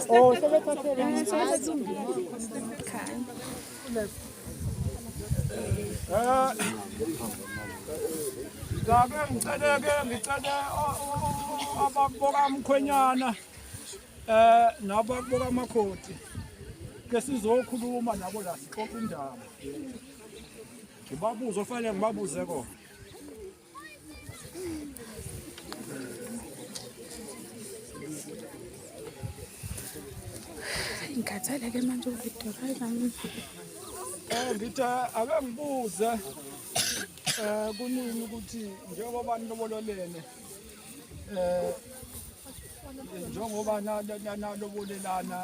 Oh, sebethathelene. ngicele abakuboka mkhwenyana nabakuboka amakhoti ke sizokhuluma nabo la sixoxe indaba ngibabuzo fanele ngibabuze kona ngikhathele ke manje uVictoria nami ngithi ake ngibuze kunini ukuthi njengoba nilobololene njengoba nalobolelana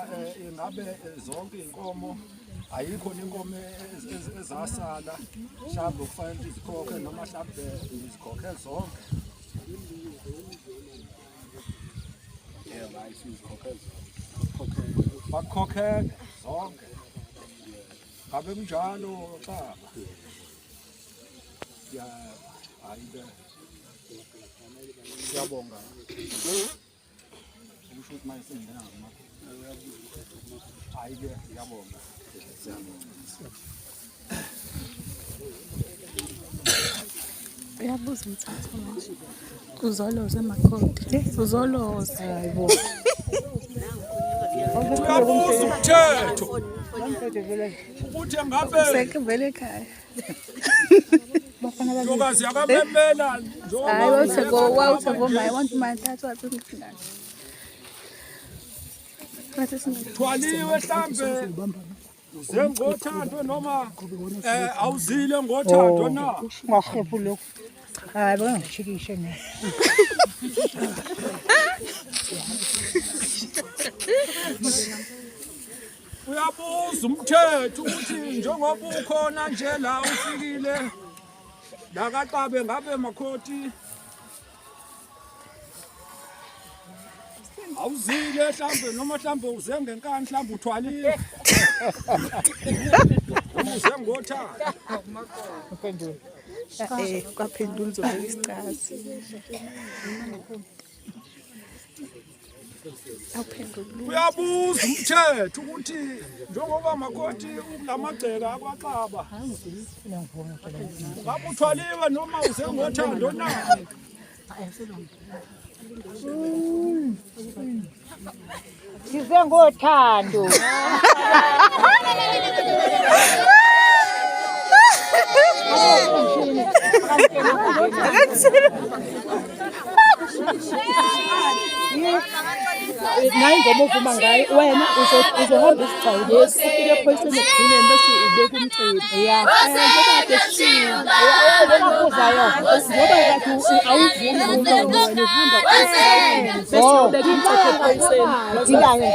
ingabe zonke inkomo ayikho inkomo ezasala mhlawumbe kufanele izikhokhe noma mhlawumbe izikhokhe zonke bakhokhele zonke ngabe kunjalo baba ya ayike siyabonga umshuthi mayisengena ayike siyabonga uyabuza umthetho manje uzoloze emakhodi uzoloze hayibo uyabuza umthetho ukuthi ngabe sekuvele ekhaya ntokazi yakabemela hayi wawutheko maye wantu mathathu athungithingana thwaliwe mhlambe uze ngothando noma awuzile ngothando na Ngahephu lokho. Hayi bangishikishe mina. uyabuza umthetho ukuthi njengoba ukhona nje la ufikile la kaQabe ngabe emakhoti awuzile mhlambe noma mhlambe uze ngenkani mhlambe uthwalile uze ngothando Uphendula. kwaphendula uzobeka isicasi awuphendula uyabuza umthetho ukuthi njengoba amakhoti kulamagceka akwaXaba ngabe uthwaliwe noma uze ngothando na Size ngothando. Nayi ngoba uvuma ngayo wena uzohamba isigcawu lesi ufike ephoyiseni ekugcineni bese ubeka umcimbi ya ngoba seshiya uzayo ngoba kathi awuvumi ngoba wena uhamba bese ubeka umcimbi ephoyiseni ngilanga